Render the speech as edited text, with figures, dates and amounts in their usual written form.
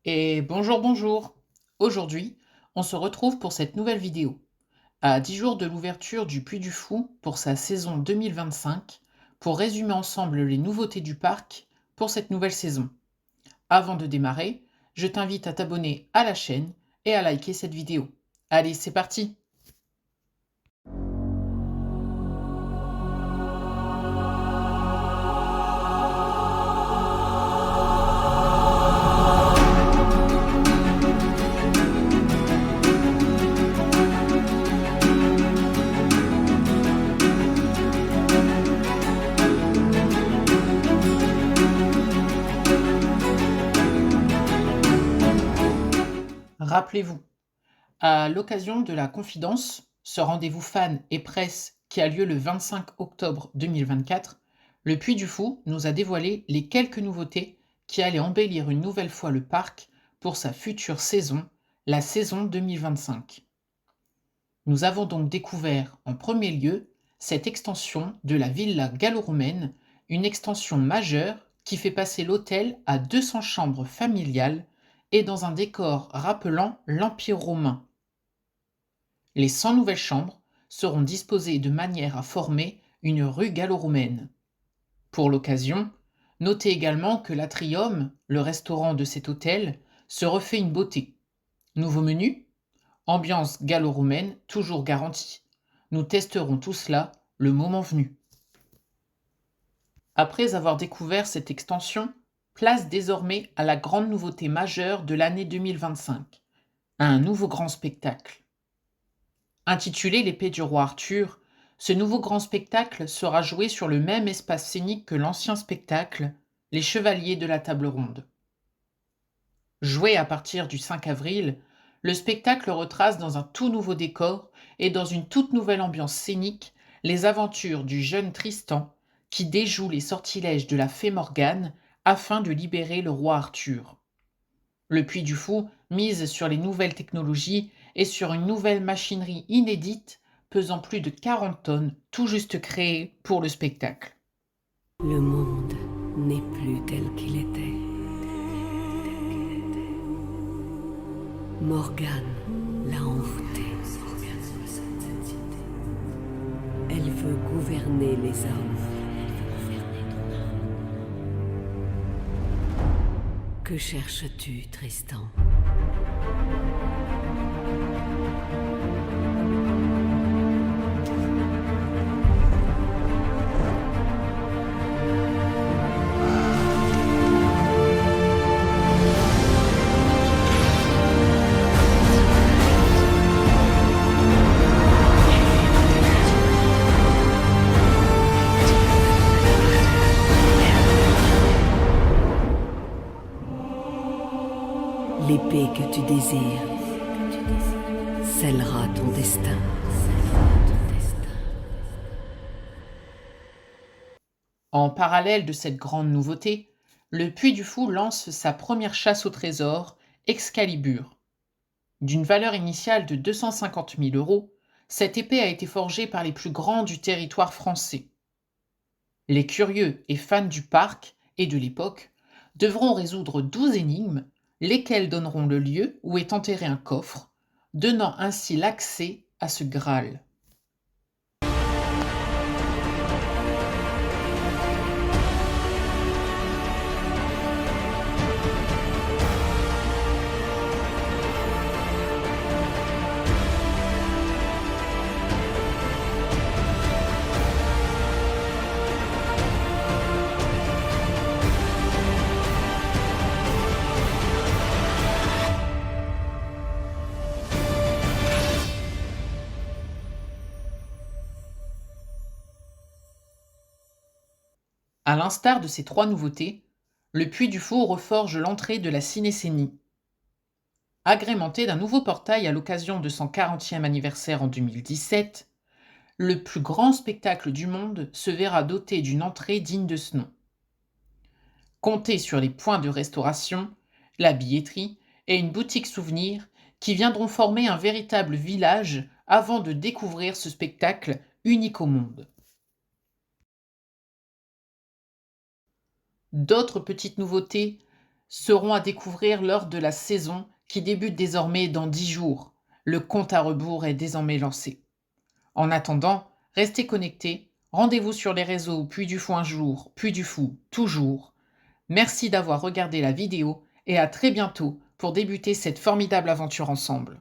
Et bonjour, bonjour. Aujourd'hui, on se retrouve pour cette nouvelle vidéo. À 10 jours de l'ouverture du Puy du Fou pour sa saison 2025, pour résumer ensemble les nouveautés du parc pour cette nouvelle saison. Avant de démarrer, je t'invite à t'abonner à la chaîne et à liker cette vidéo. Allez, c'est parti! Rappelez-vous, à l'occasion de la Confidence, ce rendez-vous fans et presse qui a lieu le 25 octobre 2024, le Puy du Fou nous a dévoilé les quelques nouveautés qui allaient embellir une nouvelle fois le parc pour sa future saison, la saison 2025. Nous avons donc découvert en premier lieu cette extension de la villa gallo-romaine, une extension majeure qui fait passer l'hôtel à 200 chambres familiales et dans un décor rappelant l'Empire romain. Les 100 nouvelles chambres seront disposées de manière à former une rue gallo-romaine. Pour l'occasion, notez également que l'Atrium, le restaurant de cet hôtel, se refait une beauté. Nouveau menu, ambiance gallo-romaine toujours garantie. Nous testerons tout cela le moment venu. Après avoir découvert cette extension, place désormais à la grande nouveauté majeure de l'année 2025, un nouveau grand spectacle. Intitulé L'épée du roi Arthur, ce nouveau grand spectacle sera joué sur le même espace scénique que l'ancien spectacle, Les Chevaliers de la Table Ronde. Joué à partir du 5 avril, le spectacle retrace dans un tout nouveau décor et dans une toute nouvelle ambiance scénique les aventures du jeune Tristan qui déjoue les sortilèges de la fée Morgane afin de libérer le roi Arthur. Le Puy du Fou mise sur les nouvelles technologies et sur une nouvelle machinerie inédite pesant plus de 40 tonnes, tout juste créée pour le spectacle. Le monde n'est plus tel qu'il était. Morgane l'a envoûté. Elle veut gouverner les hommes. Que cherches-tu, Tristan? L'épée que tu désires scellera ton destin. En parallèle de cette grande nouveauté, le Puy du Fou lance sa première chasse au trésor, Excalibur. D'une valeur initiale de 250 000 euros, cette épée a été forgée par les plus grands du territoire français. Les curieux et fans du parc et de l'époque devront résoudre 12 énigmes, lesquelles donneront le lieu où est enterré un coffre, donnant ainsi l'accès à ce Graal. À l'instar de ces trois nouveautés, le Puy du Fou reforge l'entrée de la cinécénie. Agrémenté d'un nouveau portail à l'occasion de son 40e anniversaire en 2017, le plus grand spectacle du monde se verra doté d'une entrée digne de ce nom. Comptez sur les points de restauration, la billetterie et une boutique souvenir qui viendront former un véritable village avant de découvrir ce spectacle unique au monde. D'autres petites nouveautés seront à découvrir lors de la saison qui débute désormais dans 10 jours. Le compte à rebours est désormais lancé. En attendant, restez connectés. Rendez-vous sur les réseaux Puy du Fou un jour, Puy du Fou toujours. Merci d'avoir regardé la vidéo et à très bientôt pour débuter cette formidable aventure ensemble.